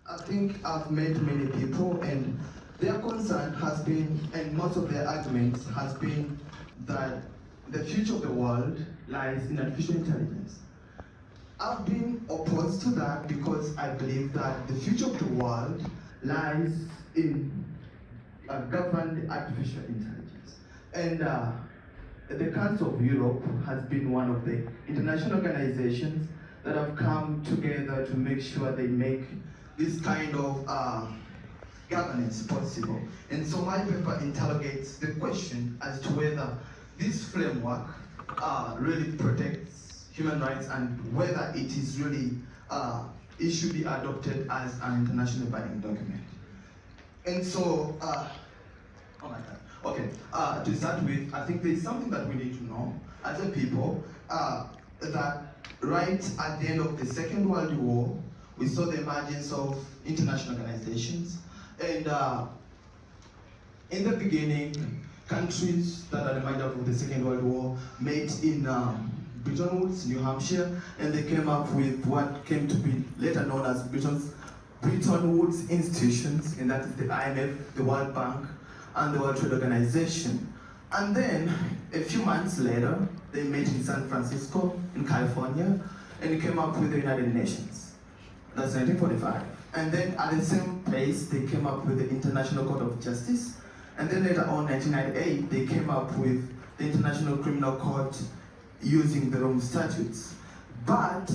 I think I've met many people, and their concern has been, and most of their arguments has been that the future of the world lies in artificial intelligence. I've been opposed to that because I believe that the future of the world lies in governed artificial intelligence. And the Council of Europe has been one of the international organizations that have come together to make sure they make this kind of governance possible. And so my paper interrogates the question as to whether this framework really protects human rights and whether it is really, it should be adopted as an international binding document. And so, oh my God. Okay, to start with, I think there's something that we need to know as a people, that right at the end of the Second World War, we saw the emergence of international organizations. And in the beginning, countries that are reminded of the Second World War met in Bretton Woods, New Hampshire, and they came up with what came to be later known as Bretton Woods institutions, and that is the IMF, the World Bank, and the World Trade Organization. And then, a few months later, they met in San Francisco, in California, and came up with the United Nations. That's 1945. And then at the same place, they came up with the International Court of Justice. And then later on, 1998, they came up with the International Criminal Court using the Rome Statutes. But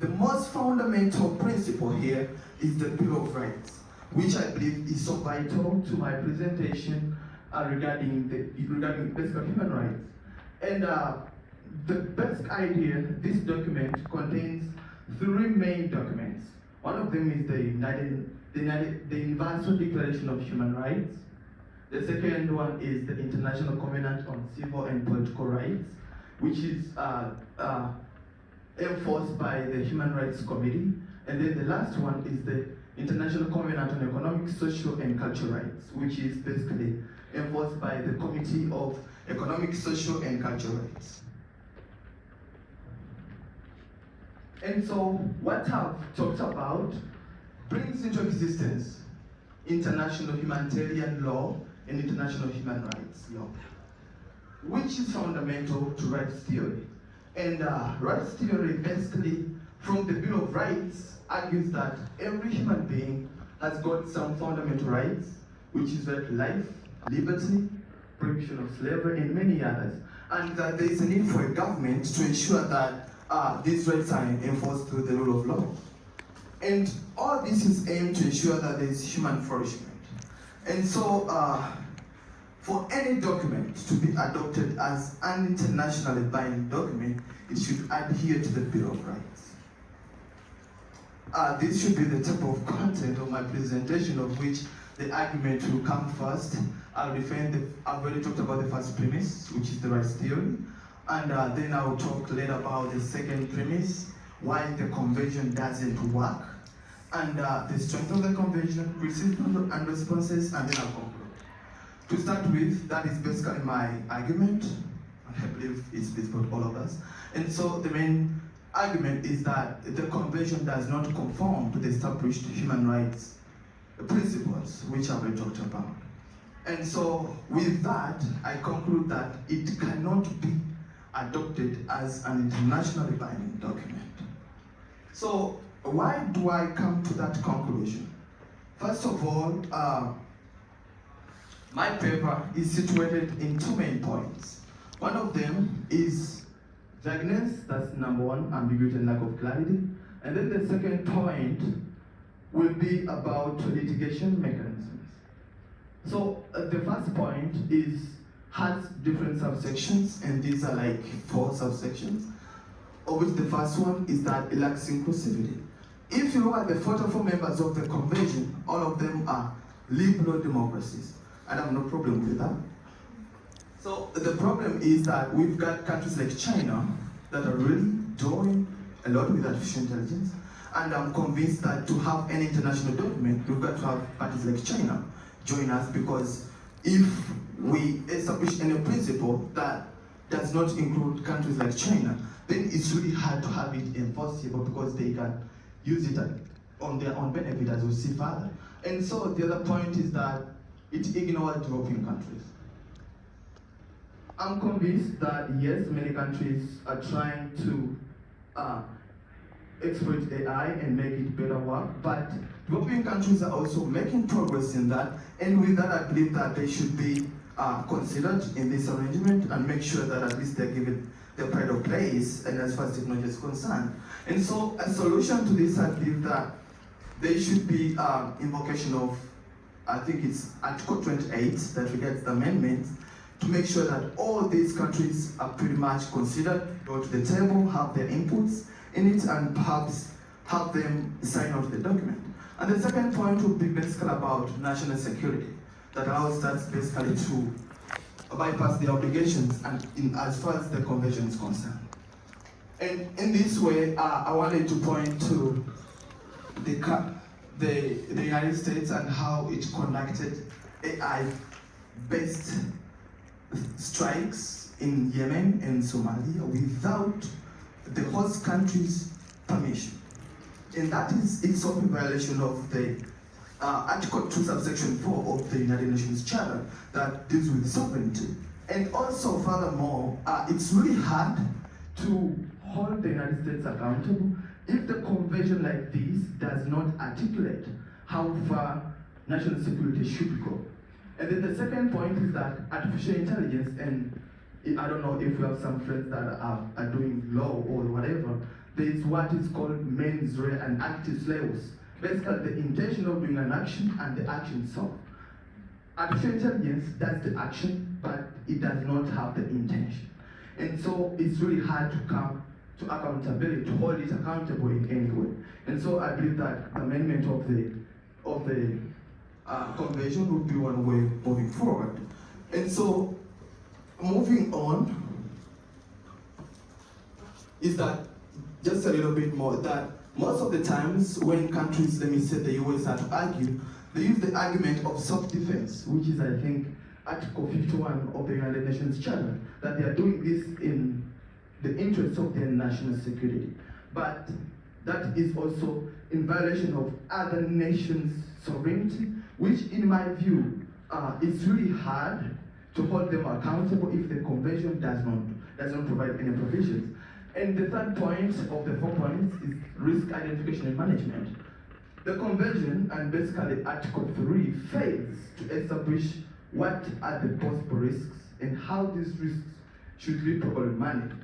the most fundamental principle here is the Bill of Rights, which I believe is so vital to my presentation regarding basic human rights. And the basic idea, this document contains three main documents. One of them is the Universal Declaration of Human Rights. The second one is the International Covenant on Civil and Political Rights, which is enforced by the Human Rights Committee. And then the last one is the International Covenant on Economic, Social, and Cultural Rights, which is basically enforced by the Committee of Economic, Social, and Cultural Rights. And so what I've talked about brings into existence international humanitarian law and international human rights law, which is fundamental to rights theory. And rights theory basically, from the Bill of Rights, argues that every human being has got some fundamental rights, which is right to life, liberty, prohibition of slavery, and many others. And that there is a need for a government to ensure that these rights are enforced through the rule of law. And all this is aimed to ensure that there is human flourishment. And so, for any document to be adopted as an internationally binding document, it should adhere to the Bill of Rights. This should be the type of content of my presentation, of which the argument will come first. I've already talked about the first premise, which is the rights theory. And then I'll talk later about the second premise, why the convention doesn't work, and the strength of the convention, principles and responses, and then I'll conclude. To start with, that is basically my argument. I believe it's visible to all of us. And so the main argument is that the convention does not conform to the established human rights principles, which I've already talked about. And so with that, I conclude that it cannot be adopted as an internationally binding document. So why do I come to that conclusion? First of all, my paper is situated in two main points. One of them is vagueness, that's number one, ambiguity and lack of clarity. And then the second point will be about litigation mechanisms. So the first point has different subsections, and these are like 4 subsections, of which the first one is that it lacks inclusivity. If you look at the 44 members of the convention, all of them are liberal democracies, and I have no problem with that. So the problem is that we've got countries like China that are really doing a lot with artificial intelligence, and I'm convinced that to have any international document, we've got to have parties like China join us, because if we establish any principle that does not include countries like China, then it's really hard to have it enforceable, because they can use it on their own benefit, as we'll see further. And so the other point is that it ignores developing countries. I'm convinced that yes, many countries are trying to exploit AI and make it better work, but developing countries are also making progress in that, and with that I believe that they should be considered in this arrangement and make sure that at least they're given their pride of place and as far as technology is concerned. And so a solution to this, I believe that there should be invocation of, I think it's Article 28 that regards the amendments, to make sure that all these countries are pretty much considered, go to the table, have their inputs in it, and perhaps have them sign out the document. And the second point would be basically about national security, that allows that basically to bypass the obligations and as far as the convention is concerned. And in this way, I wanted to point to the United States and how it conducted AI-based strikes in Yemen and Somalia without the host country's permission. And that is itself a violation of the Article 2, subsection 4 of the United Nations Charter that deals with sovereignty. And also, furthermore, it's really hard to hold the United States accountable if the convention like this does not articulate how far national security should go. And then the second point is that artificial intelligence, and I don't know if we have some friends that are doing law or whatever, there is what is called mens rea and actus reus. Basically, the intention of doing an action and the action itself. Artificial intelligence does the action, but it does not have the intention. And so it's really hard to come to accountability, to hold it accountable in any way. And so I believe that the amendment of the convention would be one way moving forward. And so moving on is that just a little bit more, that most of the times when countries, let me say the US, are to argue, they use the argument of self-defense, which is, I think, Article 51 of the United Nations Charter, that they are doing this in the interest of their national security. But that is also in violation of other nations' sovereignty, which in my view, it's really hard to hold them accountable if the convention does not provide any provisions. And the third point of the 4 points is risk identification and management. The convention, and basically Article 3, fails to establish what are the possible risks and how these risks should be properly managed.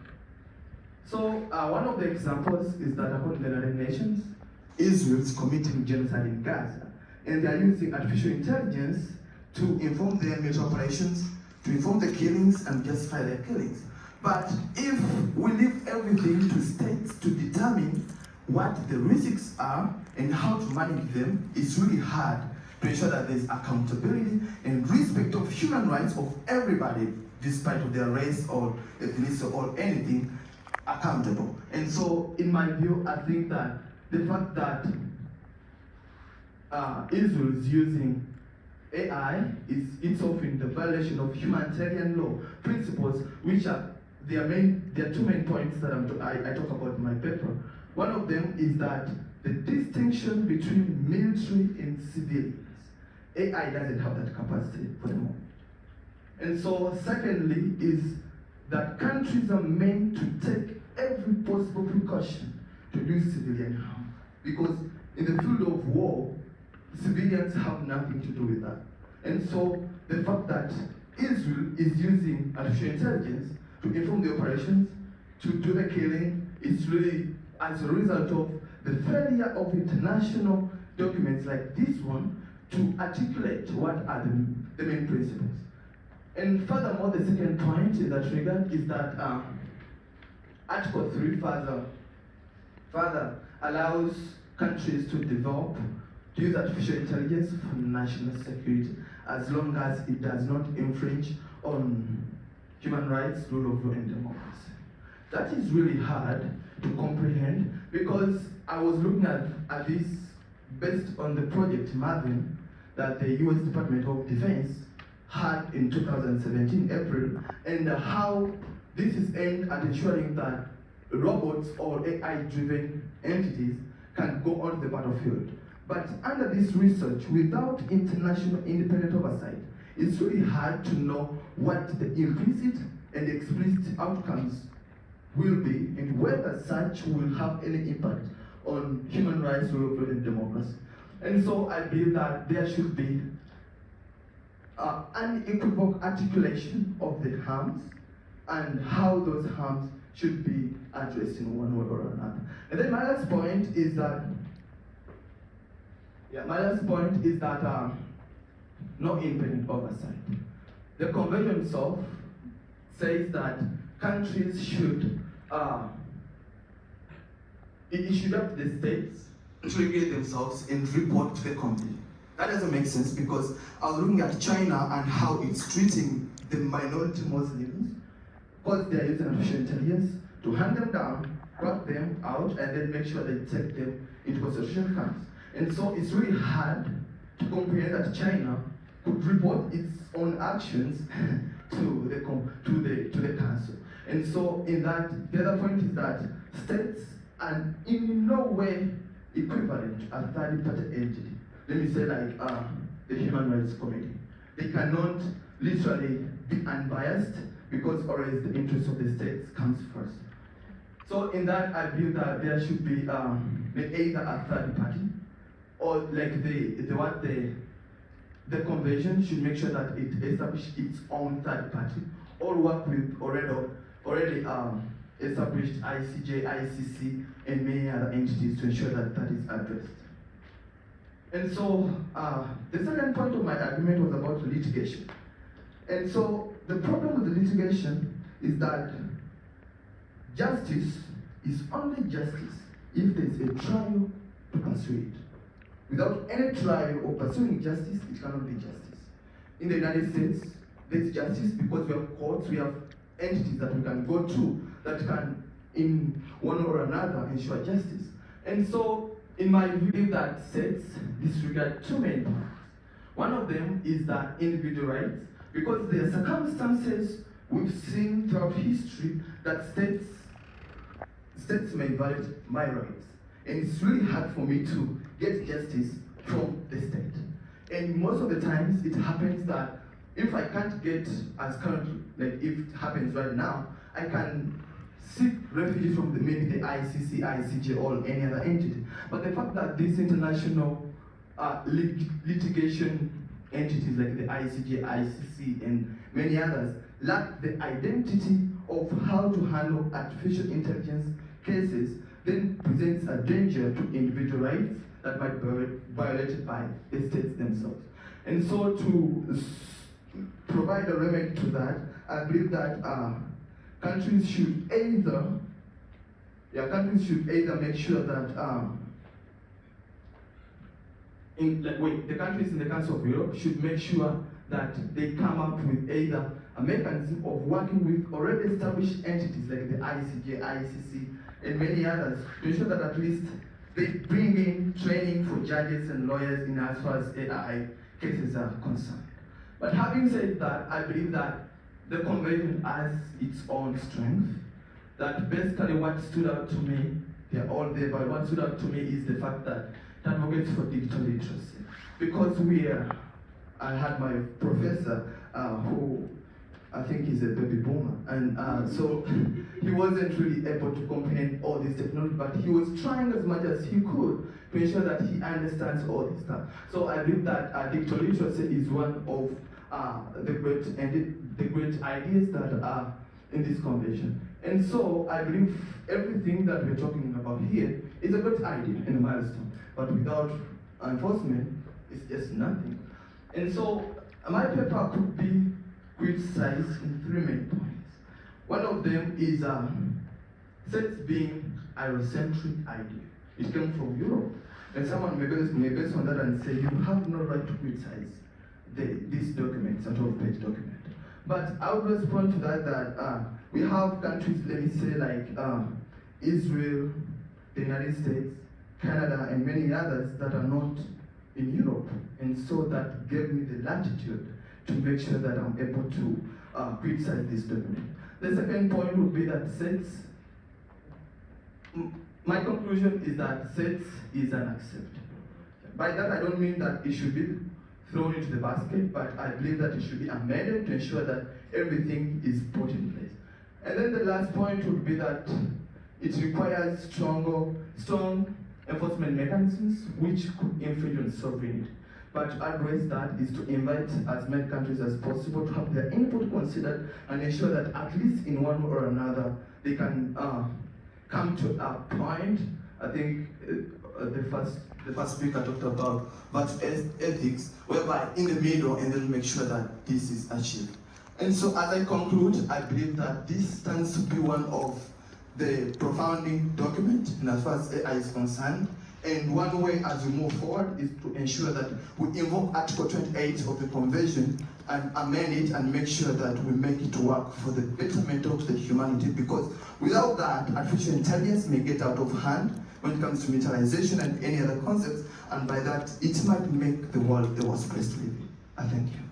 So one of the examples is that according to the United Nations, Israel is committing genocide in Gaza, and they are using artificial intelligence to inform their military operations, to inform the killings and justify their killings. But if we leave everything to states to determine what the risks are and how to manage them, it's really hard to ensure that there's accountability and respect of human rights of everybody, despite of their race or ethnicity or anything, accountable. And so, in my view, I think that the fact that Israel is using AI is itself in the violation of humanitarian law principles, which are there are two main points that I talk about in my paper. One of them is that the distinction between military and civilians, AI doesn't have that capacity for the moment. And so secondly is that countries are meant to take every possible precaution to reduce civilian harm. Because in the field of war, civilians have nothing to do with that. And so the fact that Israel is using artificial intelligence to inform the operations, to do the killing, is really as a result of the failure of international documents like this one to articulate what are the main principles. And furthermore, the second point in that regard is that Article 3 further allows countries to develop, to use artificial intelligence for national security, as long as it does not infringe on human rights, rule of law, and democracy. That is really hard to comprehend, because I was looking at this based on the project Marvin that the US Department of Defense had in 2017, April, and how this is aimed at ensuring that robots or AI-driven entities can go on the battlefield. But under this research, without international independent oversight, it's really hard to know what the implicit and explicit outcomes will be and whether such will have any impact on human rights, rule of law, and democracy. And so I believe that there should be unequivocal articulation of the harms and how those harms should be addressed in one way or another. And then my last point is that, no independent oversight. The convention itself says that countries should, it should up to the states to regulate themselves and report to the convention. That doesn't make sense because I was looking at China and how it's treating the minority Muslims because they are using artificial intelligence to hunt them down, crop them out, and then make sure they take them into concentration camps. And so it's really hard to comprehend that China could report its own actions to the council. And so in that, the other point is that states are in no way equivalent to a third-party entity. Let me say like the Human Rights Committee. They cannot literally be unbiased because always the interest of the states comes first. So in that, I believe that there should be either a third party or like the convention should make sure that it establishes its own third party or work with already established ICJ, ICC, and many other entities to ensure that that is addressed. And so the second point of my argument was about litigation. And so the problem with the litigation is that justice is only justice if there is a trial to pursue it. Without any trial or pursuing justice, it cannot be justice. In the United States, there's justice because we have courts, we have entities that we can go to that can, in one or another, ensure justice. And so, in my view, that states disregard two main points. One of them is that individual rights, because there are circumstances we've seen throughout history that states may violate my rights. And it's really hard for me to get justice from the state. And most of the times it happens that if I can't get as currently, like if it happens right now, I can seek refuge from maybe the ICC, ICJ, or any other entity. But the fact that these international litigation entities like the ICJ, ICC, and many others lack the identity of how to handle artificial intelligence cases, then presents a danger to individual rights that might be violated by the states themselves. And so to provide a remedy to that, I believe that countries should either make sure that the countries in the Council of Europe should make sure that they come up with either a mechanism of working with already established entities like the ICJ, ICC, and many others to ensure that at least they bring in training for judges and lawyers in as far as AI cases are concerned. But having said that, I believe that the convention has its own strength, that basically what stood out to me, they're all there, but what stood out to me is the fact that it advocates for digital literacy. Because I had my professor who I think he's a baby boomer, and so he wasn't really able to comprehend all this technology, but he was trying as much as he could to ensure that he understands all this stuff. So I believe that digital literacy is one of the great ideas that are in this convention. And so I believe everything that we're talking about here is a great idea and a milestone, but without enforcement, it's just nothing. And so my paper could be criticized in three main points. One of them is sex being a Eurocentric idea. It came from Europe. And someone may base on that and say, you have no right to criticize this document, it's a 12-page document. But I would respond to that we have countries, let me say, like Israel, the United States, Canada, and many others that are not in Europe. And so that gave me the latitude to make sure that I'm able to criticize this document. The second point would be that sex my conclusion is that sex is unacceptable. By that, I don't mean that it should be thrown into the basket, but I believe that it should be amended to ensure that everything is put in place. And then the last point would be that it requires strong enforcement mechanisms which could infringe on sovereignty. But to address that is to invite as many countries as possible to have their input considered and ensure that at least in one way or another they can come to a point. I think the first speaker talked about ethics, whereby in the middle and then make sure that this is achieved. And so as I conclude, I believe that this stands to be one of the profounding document in as far as AI is concerned. And one way as we move forward is to ensure that we invoke Article 28 of the Convention and amend it and make sure that we make it work for the betterment of the humanity, because without that, artificial intelligence may get out of hand when it comes to militarization and any other concepts, and by that, it might make the world the worst place to live in. I thank you.